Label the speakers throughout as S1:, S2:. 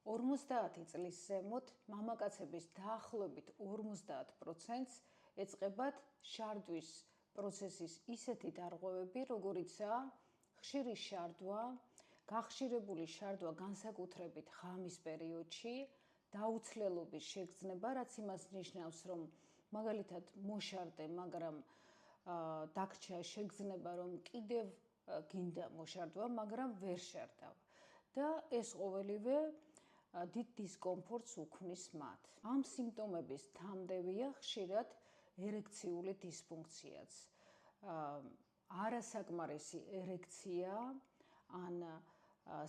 S1: 50 წლის ზემოთ მამაკაცების დაახლოებით 50%-ს ეწყებათ შარდვის პროცესის ისეთი დარღვევები, როგორიცაა ხშირი შარდვა, გახშირებული შარდვა განსაკუთრებით ღამის პერიოდში, დაუცლელობის შეგრძნება, რაც იმას ნიშნავს, რომ მაგალითად მოშარდე, მაგრამ დაგრჩა შეგრძნება, რომ კიდევ გინდა მოშარდვა, მაგრამ ვერ შარდავ. და ეს ყოველივე დიდ დისკომფორტს უქმნის მათ. ამ სიმპტომების თანმდევია ხშირად ერექციული დისფუნქციაც. არასაკმარისი ერექცია, ან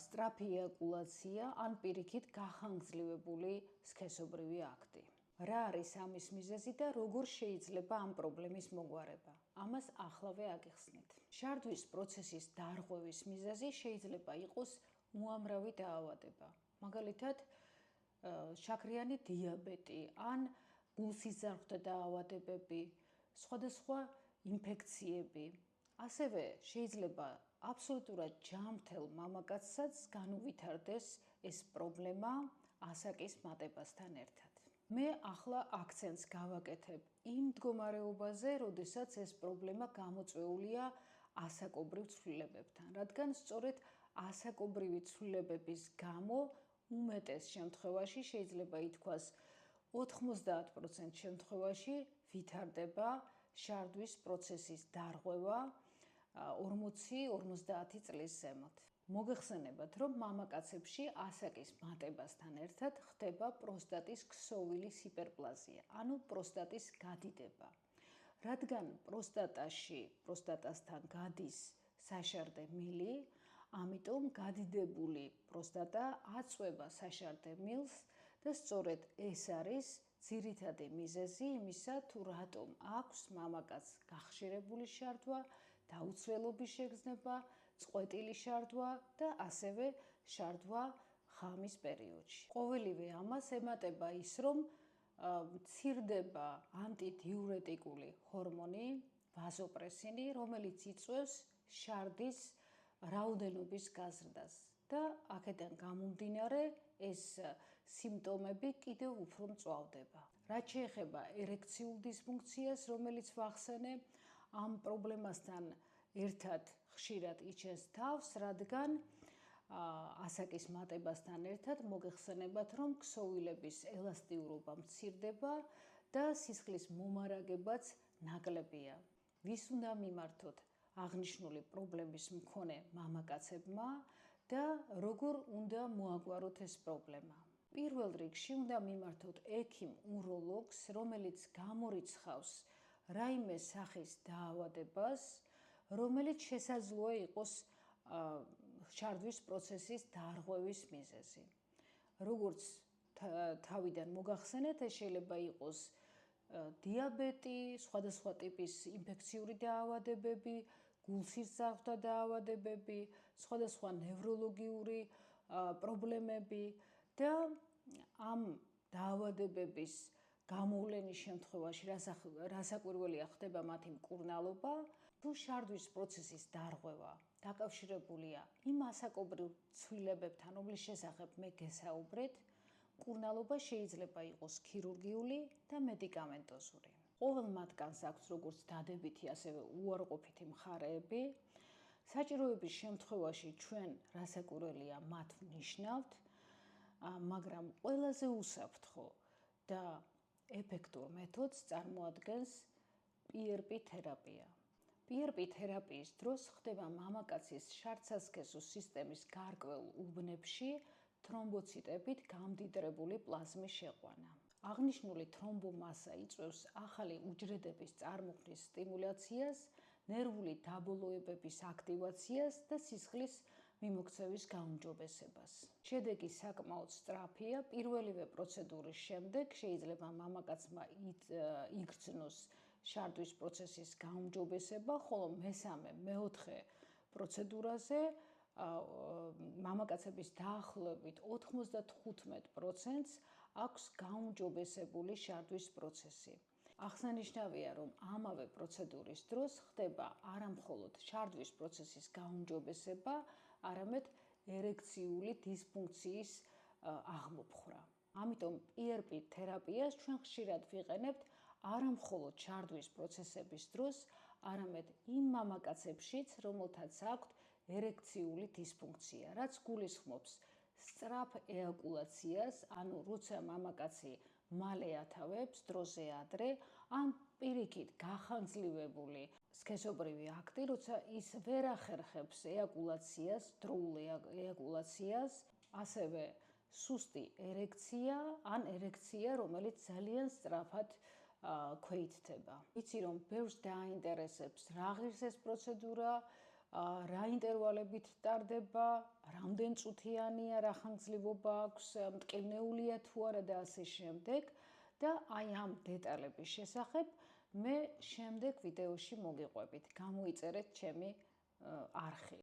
S1: სწრაფი ეიაკულაცია, ან პირიქით გახანგრძლივებული სქესობრივი აქტი. რა არის ამის მიზეზი და როგორ შეიძლება ამ პრობლემის მოგვარება? ამას ახლავე აგიხსნით. შარდვის პროცესის დარღვევის მიზეზი შეიძლება იყოს უამრავი დაავადება. მაგალითად, შაქრიანი დიაბეტი, ან გულსისძარღვთა დაავადებები, სხვადასხვა ინფექციები. ასევე შეიძლება აბსოლუტურად ჯანმრთელ მამაკაცსაც განუვითარდეს ეს პრობლემა ასაკის მატებასთან ერთად. მე ახლა აქცენტს გავაკეთებ იმ მდგომარეობაზე, როდესაც ეს პრობლემა გამოწვეულია ასაკობრივ ცვლილებებთან, რადგან სწორედ ასაკობრივი ცვლილებების გამო უმეტეს შემთხვევაში შეიძლება ითქვას 90% შემთხვევაში ვითარდება შარდვის პროცესის დარღვევა 40-50 წლის ზემოთ. მოგეხსენებათ, რომ მამაკაცებში ასაკის მატებასთან ერთად ხდება პროსტატის ქსოვილის ჰიპერპლაზია, ანუ პროსტატის გადიდება. რადგან პროსტატასთან გადის საშარდე მილი, ამიტომ გადიდებული პროსტატა აწვება საშარდე მილს და სწორედ ეს არის ძირითადი მიზეზი იმისა, თუ რატომ აქვს მამაკაცს გახშირებული შარდვა, დაუცველობის შეგრძნება, წყვეტილი შარდვა და ასევე შარდვა ღამის პერიოდში. ყოველივე ამას ემატება ის, რომ მცირდება ანტიდიურეტიკული ჰორმონი, ვაზოპრესინი, რომელიც იწვევს შარდის რაოდენობის გაზრდას და აქედან გამომდინარე ეს სიმპტომები კიდევ უფრო მწვავდება. რაც შეეხება ერექციულ დისფუნქციას, რომელიც ვახსენე, ამ პრობლემასთან ერთად ხშირად იჩენს თავს, რადგან ასაკის მატებასთან ერთად მოგეხსენებათ, რომ ქსოვილების ელასტიურობა მცირდება და სისხლის მომარაგებაც ნაკლებია. ვის უნდა მიმართოთ აღნიშნული პრობლემის მქონე მამაკაცებმა და როგორ უნდა მოაგვაროთ ეს პრობლემა? პირველ რიგში უნდა მიმართოთ ექიმ-უროლოგს, რომელიც გამორიცხავს რაიმე სახის დაავადებას, რომელიც შესაძლოა იყოს შარდვის პროცესის დარღვევის მიზეზი. როგორც თავიდან მოგახსენეთ, ეს შეიძლება იყოს დიაბეტი, სხვადასხვა ტიპის ინფექციური დაავადებები, გულსისძარღვთა დაავადებები, სხვადასხვა ნევროლოგიური პრობლემები და ამ დაავადებების გამოვლენის შემთხვევაში რასაკვირველია ხდება მათი მკურნალობა, თუ შარდვის პროცესის დარღვევა დაკავშირებულია იმ ასაკობრივ ცვლილებებთან, რომლის შესახებ მე გესაუბრეთ, მკურნალობა შეიძლება იყოს ქირურგიული და მედიკამენტოზური. ყოველ მათგანს აქვს როგორც დადებითი, ასევე უარყოფითი მხარეები. საჭიროების შემთხვევაში ჩვენ რასაკვირველია მათ ვნიშნავთ, მაგრამ ყველაზე უსაფრთხო და ეფექტურ მეთოდს წარმოადგენს PRP თერაპია. PRP თერაპიის დროს ხდება მამაკაცის შარდსასქესო სისტემის გარკვეულ უბნებში თრომბოციტებით გამდიდრებული პლაზმის შეყვანა. აღნიშნული თრომბომასა იწვევს ახალი უჯრედების წარმოქმნის სტიმულაციას, ნერვული დაბოლოებების აქტივაციას და სისხლის მიმოქცევის გაუმჯობესებას. შედეგი საკმაოდ სწრაფია. პირველივე პროცედურის შემდეგ შეიძლება მამაკაცმა იგრძნოს შარდვის პროცესის გაუმჯობესება, ხოლო მესამე, მეოთხე პროცედურაზე მამაკაცების დაახლოებით 95%-ს აქვს გაუმჯობესებული შარდვის პროცესი. აღსანიშნავია, რომ ამავე პროცედურის დროს ხდება არამხოლოდ შარდვის პროცესის გაუმჯობესება, არამედ ერექციული დისფუნქციის აღმოფხრა. ამიტომ PRP თერაპიას ჩვენ ხშირად ვიყენებთ არა მხოლოდ ჩარდვის პროცესების დროს, არამედ იმ მამაკაცებშიც, რომელთაც აქვთ ერექციული დისფუნქცია, რაც გულისხმობს სწრაფ ეაკულაციას, ანუ როცა მამაკაცი მალე ათავებს დროზე ადრე, ან პირიქით გახანძლივებული სქესობრივი აქტი, როცა ის ვერ ახერხებს ეაკულაციას, დროულ ეაკულაციას, ასევე სუსტი ერექცია, ან ერექცია, რომელიც ძალიან სწრაფად ქვეითდება. ვიცი, რომ ბევრს დააინტერესებს რა ღირს ეს პროცედურა, რა ინტერვალებით ტარდება, რამდენ წუთიანია, რა ხანგრძლივობა აქვს, მტკივნეულია თუ არა და ასე შემდეგ. და აი ამ დეტალების შესახებ მე შემდეგ ვიდეოში მოგიყვებით. გამოიწერეთ ჩემი არხი.